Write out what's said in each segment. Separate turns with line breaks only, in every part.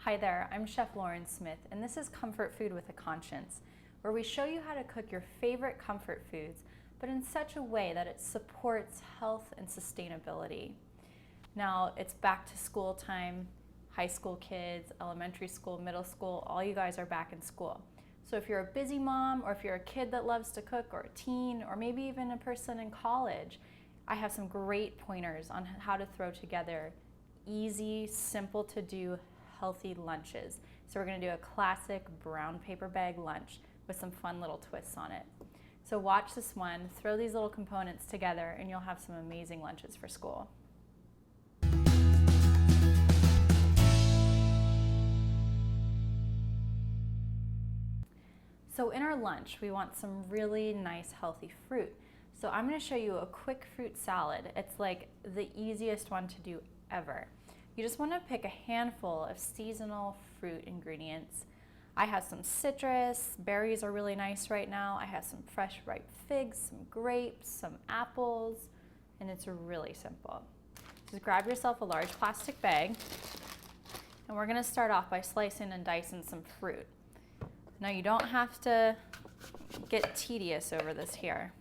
Hi there, I'm Chef Lauren Smith, and this is Comfort Food with a Conscience, where we show you how to cook your favorite comfort foods, but in such a way that it supports health and sustainability. Now, it's back to school time, high school kids, elementary school, middle school, all you guys are back in school. So if you're a busy mom, or if you're a kid that loves to cook, or a teen, or maybe even a person in college, I have some great pointers on how to throw together easy, simple to do, healthy lunches. So we're gonna do a classic brown paper bag lunch with some fun little twists on it. So watch this one, throw these little components together, and you'll have some amazing lunches for school. So in our lunch, we want some really nice healthy fruit. So I'm gonna show you a quick fruit salad. It's like the easiest one to do ever. You just wanna pick a handful of seasonal fruit ingredients. I have some citrus, berries are really nice right now. I have some fresh ripe figs, some grapes, some apples, and it's really simple. Just grab yourself a large plastic bag, and we're gonna start off by slicing and dicing some fruit. Now you don't have to get tedious over this here.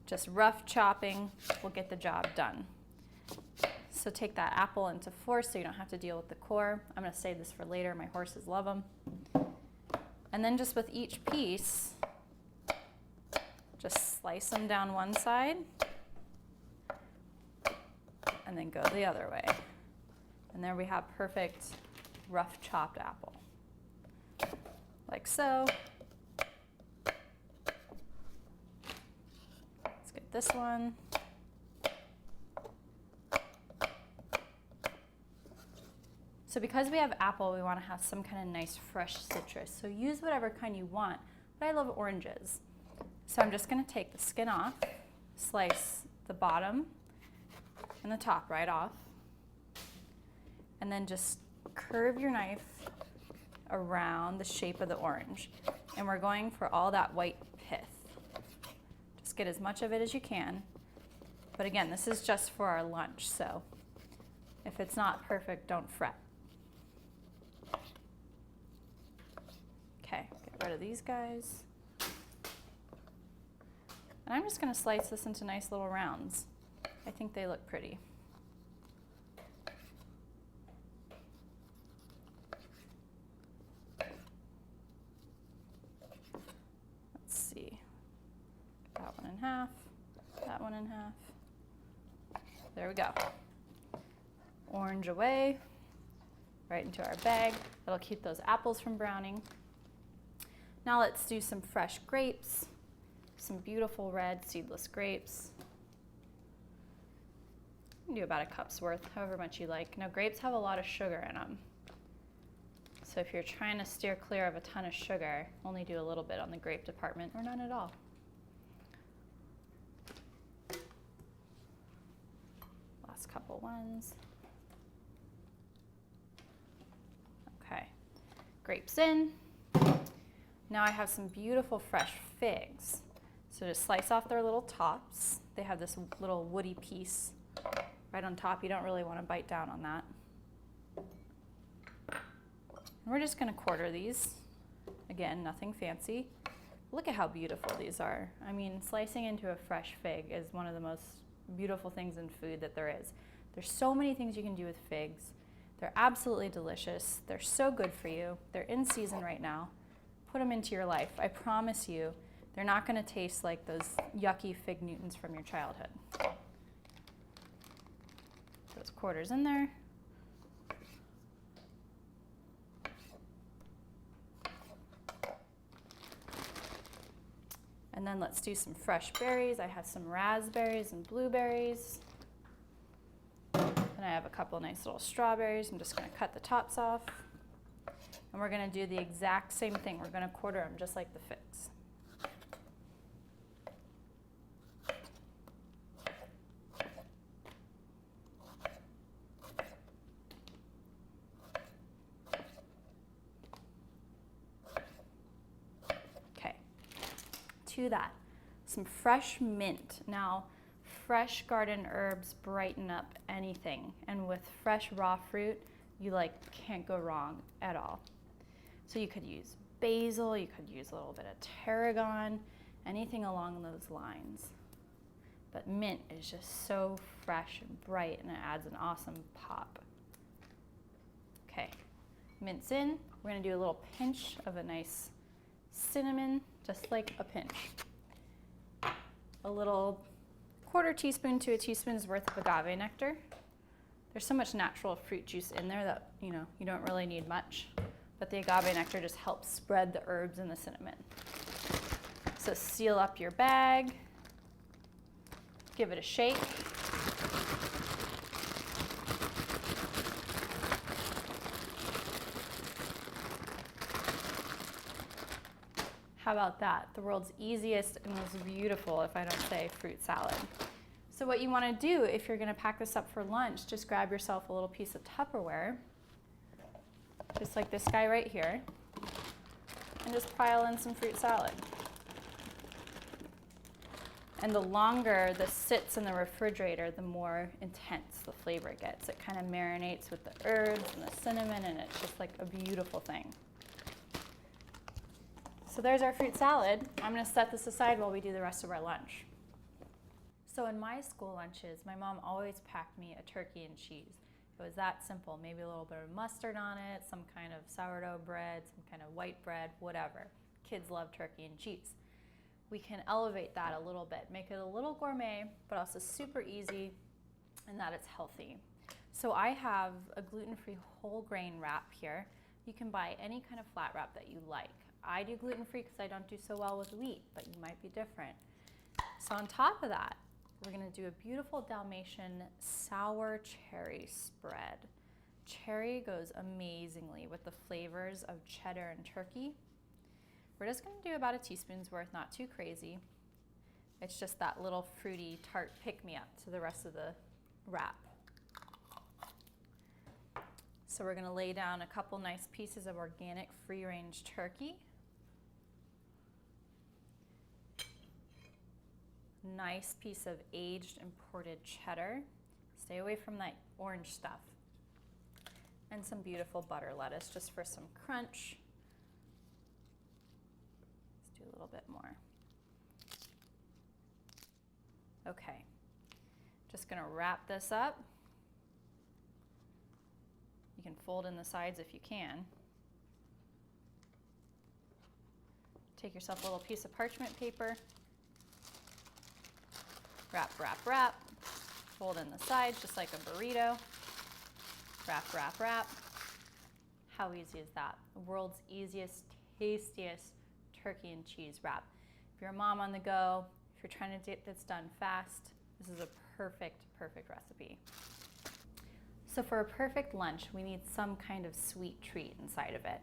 Just rough chopping will get the job done. So take that apple into 4 so you don't have to deal with the core. I'm gonna save this for later, my horses love them. And then just with each piece, just slice them down one side and then go the other way. And there we have perfect rough chopped apple. Like so. Let's get this one. So because we have apple, we want to have some kind of nice fresh citrus. So use whatever kind you want, but I love oranges. So I'm just going to take the skin off, slice the bottom and the top right off, and then just curve your knife around the shape of the orange. And we're going for all that white pith. Just get as much of it as you can. But again, this is just for our lunch, so if it's not perfect, don't fret. Okay, get rid of these guys. And I'm just gonna slice this into nice little rounds. I think they look pretty. Let's see, that one in half, that one in half. There we go. Orange away, right into our bag. That'll keep those apples from browning. Now let's do some fresh grapes, some beautiful red seedless grapes. You can do about a cup's worth, however much you like. Now grapes have a lot of sugar in them. So if you're trying to steer clear of a ton of sugar, only do a little bit on the grape department or none at all. Last couple ones. Okay, grapes in. Now I have some beautiful fresh figs. So just slice off their little tops. They have this little woody piece right on top. You don't really want to bite down on that. And we're just going to quarter these. Again, nothing fancy. Look at how beautiful these are. I mean, slicing into a fresh fig is one of the most beautiful things in food that there is. There's so many things you can do with figs. They're absolutely delicious. They're so good for you. They're in season right now. Put them into your life. I promise you, they're not going to taste like those yucky fig Newtons from your childhood. Those quarters in there. And then let's do some fresh berries. I have some raspberries and blueberries. And I have a couple nice little strawberries. I'm just going to cut the tops off. And we're going to do the exact same thing. We're going to quarter them just like the figs. Okay, to that, some fresh mint. Now, fresh garden herbs brighten up anything. And with fresh raw fruit, you like can't go wrong at all. So you could use basil, you could use a little bit of tarragon, anything along those lines. But mint is just so fresh and bright, and it adds an awesome pop. Okay, mint's in. We're gonna do a little pinch of a nice cinnamon, just like a pinch. A little 1/4 teaspoon to a teaspoon's worth of agave nectar. There's so much natural fruit juice in there that, you don't really need much, but the agave nectar just helps spread the herbs and the cinnamon. So seal up your bag, give it a shake. How about that? The world's easiest and most beautiful, if I don't say, fruit salad. So what you want to do if you're going to pack this up for lunch, just grab yourself a little piece of Tupperware, just like this guy right here, and just pile in some fruit salad. And the longer this sits in the refrigerator, the more intense the flavor gets. It kind of marinates with the herbs and the cinnamon, and it's just like a beautiful thing. So there's our fruit salad. I'm going to set this aside while we do the rest of our lunch. So in my school lunches, my mom always packed me a turkey and cheese. It was that simple, maybe a little bit of mustard on it, some kind of sourdough bread, some kind of white bread, whatever. Kids love turkey and cheese. We can elevate that a little bit, make it a little gourmet, but also super easy, and that it's healthy. So I have a gluten-free whole grain wrap here. You can buy any kind of flat wrap that you like. I do gluten-free because I don't do so well with wheat, but you might be different. So on top of that, we're gonna do a beautiful Dalmatian sour cherry spread. Cherry goes amazingly with the flavors of cheddar and turkey. We're just gonna do about a teaspoon's worth, not too crazy. It's just that little fruity, tart pick-me-up to the rest of the wrap. So we're gonna lay down a couple nice pieces of organic free-range turkey. Nice piece of aged imported cheddar. Stay away from that orange stuff. And some beautiful butter lettuce just for some crunch. Let's do a little bit more. Okay, just gonna wrap this up. You can fold in the sides if you can. Take yourself a little piece of parchment paper. Wrap, wrap, wrap. Fold in the sides just like a burrito. Wrap, wrap, wrap. How easy is that? The world's easiest, tastiest turkey and cheese wrap. If you're a mom on the go, if you're trying to get this done fast, this is a perfect, perfect recipe. So for a perfect lunch, we need some kind of sweet treat inside of it.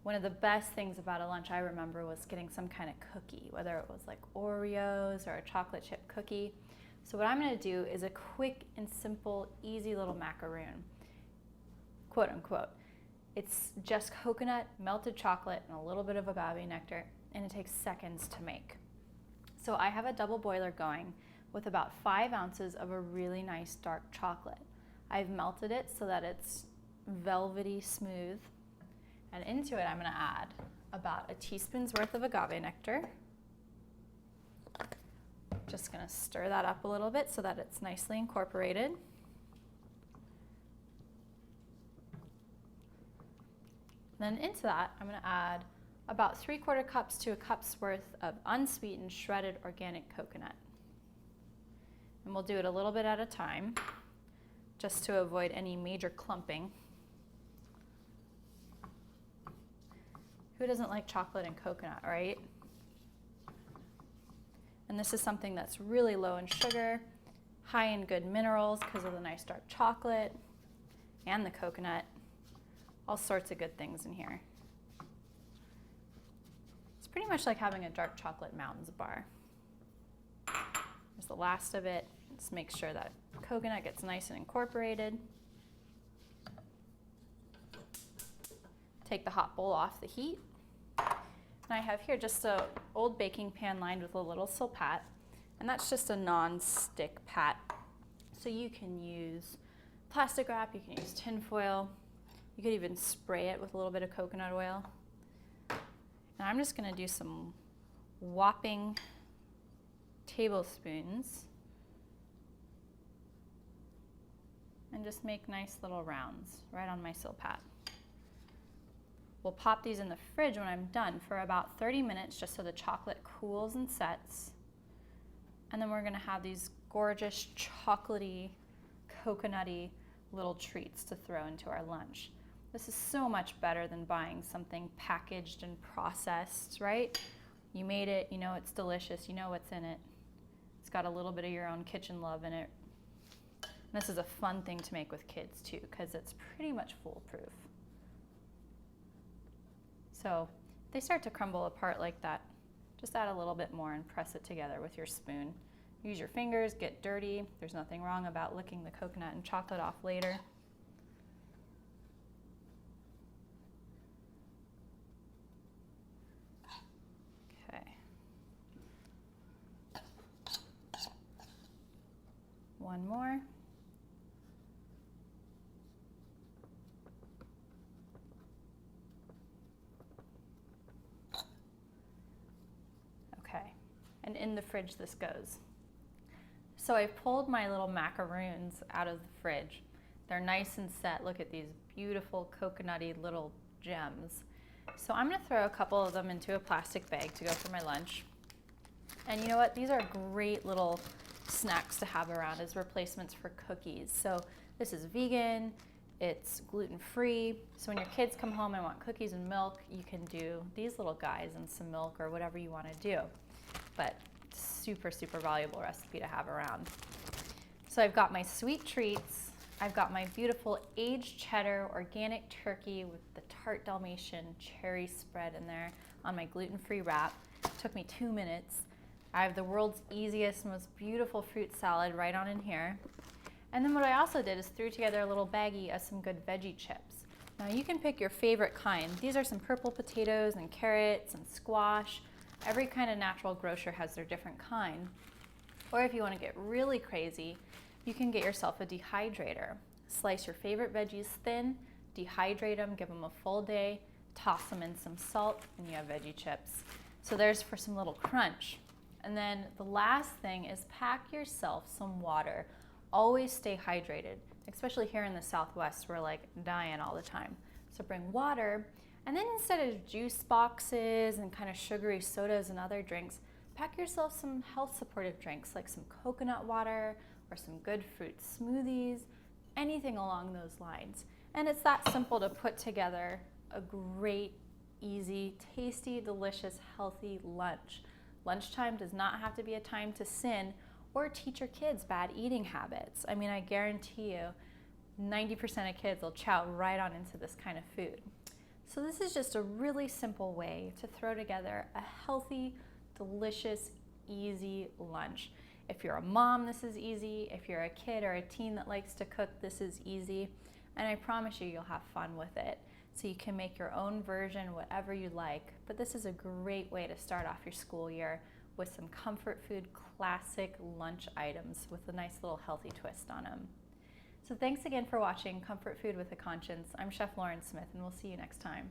One of the best things about a lunch I remember was getting some kind of cookie, whether it was like Oreos or a chocolate chip cookie. So what I'm gonna do is a quick and simple, easy little macaroon, quote unquote. It's just coconut, melted chocolate, and a little bit of agave nectar, and it takes seconds to make. So I have a double boiler going with about 5 ounces of a really nice dark chocolate. I've melted it so that it's velvety smooth. And into it, I'm gonna add about a teaspoon's worth of agave nectar. Just gonna stir that up a little bit so that it's nicely incorporated. Then into that, I'm gonna add about 3/4 cups to a cup's worth of unsweetened shredded organic coconut. And we'll do it a little bit at a time, just to avoid any major clumping. Who doesn't like chocolate and coconut, right? And this is something that's really low in sugar, high in good minerals because of the nice dark chocolate and the coconut. All sorts of good things in here. It's pretty much like having a dark chocolate Mountains bar. There's the last of it. Just make sure that coconut gets nice and incorporated. Take the hot bowl off the heat. And I have here just an old baking pan lined with a little silpat, and that's just a non-stick pat. So you can use plastic wrap, you can use tin foil, You could even spray it with a little bit of coconut oil. And I'm just gonna do some whopping tablespoons and just make nice little rounds right on my silpat. We'll pop these in the fridge when I'm done for about 30 minutes just so the chocolate cools and sets. And then we're gonna have these gorgeous chocolatey, coconutty little treats to throw into our lunch. This is so much better than buying something packaged and processed, right? You made it, you know it's delicious, you know what's in it. It's got a little bit of your own kitchen love in it. And this is a fun thing to make with kids too, because it's pretty much foolproof. So if they start to crumble apart like that, just add a little bit more and press it together with your spoon. Use your fingers, get dirty. There's nothing wrong about licking the coconut and chocolate off later. Okay. One more. Okay, and in the fridge this goes. So I pulled my little macaroons out of the fridge. They're nice and set. Look at these beautiful coconutty little gems. So I'm gonna throw a couple of them into a plastic bag to go for my lunch. And you know what? These are great little snacks to have around as replacements for cookies. So this is vegan, it's gluten-free. So when your kids come home and want cookies and milk, you can do these little guys and some milk or whatever you wanna do. But super, super valuable recipe to have around. So I've got my sweet treats. I've got my beautiful aged cheddar organic turkey with the tart Dalmatian cherry spread in there on my gluten-free wrap. It took me 2 minutes. I have the world's easiest, most beautiful fruit salad right on in here. And then what I also did is threw together a little baggie of some good veggie chips. Now you can pick your favorite kind. These are some purple potatoes and carrots and squash. Every kind of natural grocer has their different kind. Or if you want to get really crazy, you can get yourself a dehydrator. Slice your favorite veggies thin, dehydrate them, give them a full day, toss them in some salt, and you have veggie chips. So there's for some little crunch. And then the last thing is pack yourself some water. Always stay hydrated, especially here in the Southwest, we're like dying all the time. So bring water, and then instead of juice boxes and kind of sugary sodas and other drinks, pack yourself some health supportive drinks like some coconut water or some good fruit smoothies, anything along those lines. And it's that simple to put together a great, easy, tasty, delicious, healthy lunch. Lunchtime does not have to be a time to sin or teach your kids bad eating habits. I mean, I guarantee you 90% of kids will chow right on into this kind of food. So this is just a really simple way to throw together a healthy, delicious, easy lunch. If you're a mom, this is easy. If you're a kid or a teen that likes to cook, this is easy. And I promise you, you'll have fun with it. So you can make your own version, whatever you like. But this is a great way to start off your school year with some comfort food, classic lunch items with a nice little healthy twist on them. So thanks again for watching Comfort Food with a Conscience. I'm Chef Lauren Smith, and we'll see you next time.